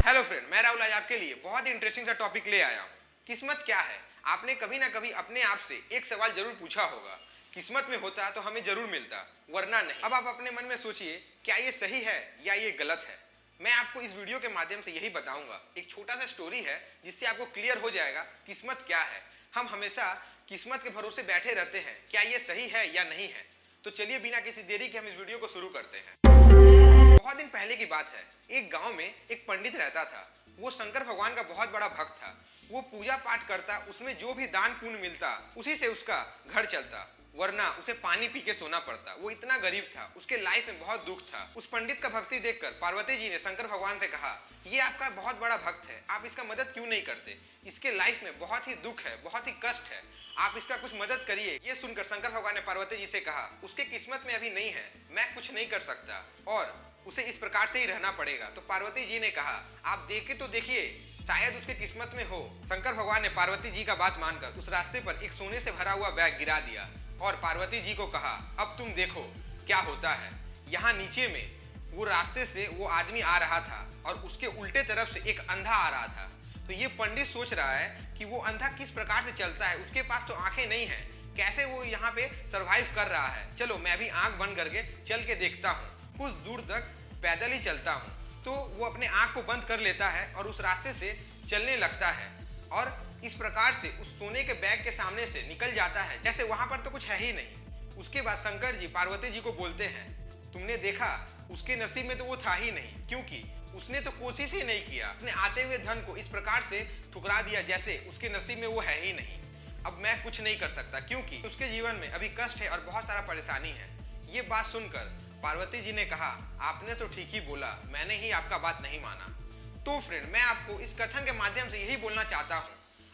Hello friend, मैं राहुल आज आपके लिए बहुत ही इंटरेस्टिंग सा टॉपिक ले आया हूँ। किस्मत क्या है? आपने कभी ना कभी अपने आप से एक सवाल जरूर पूछा होगा। किस्मत में होता तो हमें जरूर मिलता, वरना नहीं। अब आप अपने मन में सोचिए, क्या ये सही है या ये गलत है? मैं आपको इस वीडियो के माध्यम से यही बताऊंगा। एक छोटा सा स्टोरी है जिससे आपको क्लियर हो जाएगा किस्मत क्या है। हम हमेशा किस्मत के भरोसे बैठे रहते हैं, क्या ये सही है या नहीं है? तो चलिए बिना किसी देरी के हम इस वीडियो को शुरू करते हैं। बहुत दिन पहले की बात है, एक गांव में एक पंडित रहता था। वो शंकर भगवान का बहुत बड़ा भक्त था। वो पूजा पाठ करता, उसमें जो भी दान पुण्य मिलता उसी से उसका घर चलता, वरना उसे पानी पी के सोना पड़ता। वो इतना गरीब था, उसके लाइफ में बहुत दुख था। उस पंडित का भक्ति देखकर पार्वती जी ने शंकर भगवान से कहा, ये आपका बहुत बड़ा भक्त है, आप इसका मदद क्यों नहीं करते? इसके लाइफ में बहुत ही दुख है, बहुत ही कष्ट है, आप इसका कुछ मदद करिए। ये सुनकर शंकर भगवान ने पार्वती जी से कहा, उसके किस्मत में अभी नहीं है, मैं कुछ नहीं कर सकता और उसे इस प्रकार से ही रहना पड़ेगा। तो पार्वती जी ने कहा, आप देखे तो देखिए, शायद उसके किस्मत में हो। शंकर भगवान ने पार्वती जी का बात मानकर उस रास्ते पर एक सोने से भरा हुआ बैग गिरा दिया और पार्वती जी को कहा, अब तुम देखो क्या होता है। यहाँ नीचे में वो रास्ते से वो आदमी आ रहा था और उसके उल्टे तरफ से एक अंधा आ रहा था। तो ये पंडित सोच रहा है कि वो अंधा किस प्रकार से चलता है, उसके पास तो आंखें नहीं है, कैसे वो यहाँ पे सरवाइव कर रहा है। चलो मैं भी आंख बंद करके चल के देखता हूँ। कुछ दूर तक पैदल ही चलता हूँ। तो वो अपने आंख को बंद कर लेता है और उस रास्ते से चलने लगता है और इस प्रकार से उस सोने के बैग के सामने से निकल जाता है, जैसे वहां पर तो कुछ है ही नहीं। उसके बाद शंकर जी पार्वती जी को बोलते हैं, तुमने देखा, उसके नसीब में तो वो था ही नहीं, क्योंकि उसने तो कोशिश ही नहीं किया। उसने आते हुए धन को इस प्रकार से ठुकरा दिया जैसे उसके नसीब में वो है ही नहीं। अब मैं कुछ नहीं कर सकता क्योंकि उसके जीवन में अभी कष्ट है और बहुत सारा परेशानी है। ये बात सुनकर पार्वती जी ने कहा, आपने तो ठीक ही बोला, मैंने ही आपका बात नहीं माना। तो फ्रेंड, मैं आपको इस कथन के माध्यम से यही बोलना चाहता हूँ,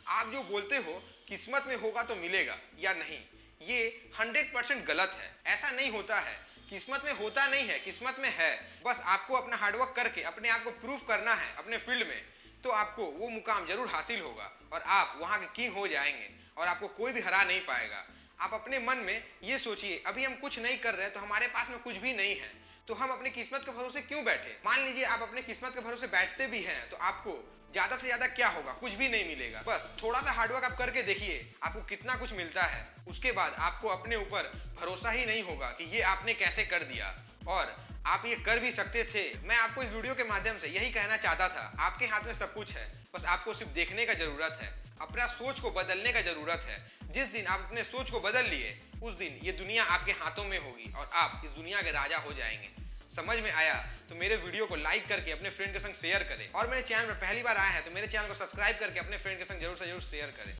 आप जो बोलते हो किस्मत में होगा तो मिलेगा या नहीं, ये 100% गलत है। ऐसा नहीं होता है, किस्मत में होता नहीं है, किस्मत में है। बस आपको अपना हार्डवर्क करके अपने आप को प्रूफ करना है अपने फील्ड में, तो आपको वो मुकाम जरूर हासिल होगा और आप वहाँ के किंग हो जाएंगे और आपको कोई भी हरा नहीं पाएगा। आप अपने मन में ये सोचिए, अभी हम कुछ नहीं कर रहे तो हमारे पास में कुछ भी नहीं है, तो हम अपनी किस्मत के भरोसे क्यों बैठे? मान लीजिए आप अपने किस्मत के भरोसे बैठते भी हैं तो आपको ज्यादा से ज्यादा क्या होगा, कुछ भी नहीं मिलेगा। बस थोड़ा सा हार्डवर्क आप करके देखिए, आपको कितना कुछ मिलता है। उसके बाद आपको अपने ऊपर भरोसा ही नहीं होगा कि ये आपने कैसे कर दिया और आप ये कर भी सकते थे। मैं आपको इस वीडियो के माध्यम से यही कहना चाहता था, आपके हाथ में सब कुछ है, बस आपको सिर्फ देखने का जरूरत है, अपना सोच को बदलने का जरूरत है। जिस दिन आप अपने सोच को बदल लिए, उस दिन ये दुनिया आपके हाथों में होगी और आप इस दुनिया के राजा हो जाएंगे। समझ में आया तो मेरे वीडियो को लाइक करके अपने फ्रेंड के संग शेयर करें और मेरे चैनल पर पहली बार आए हैं तो मेरे चैनल को सब्सक्राइब करके अपने फ्रेंड के संग जरूर से जरूर शेयर करें।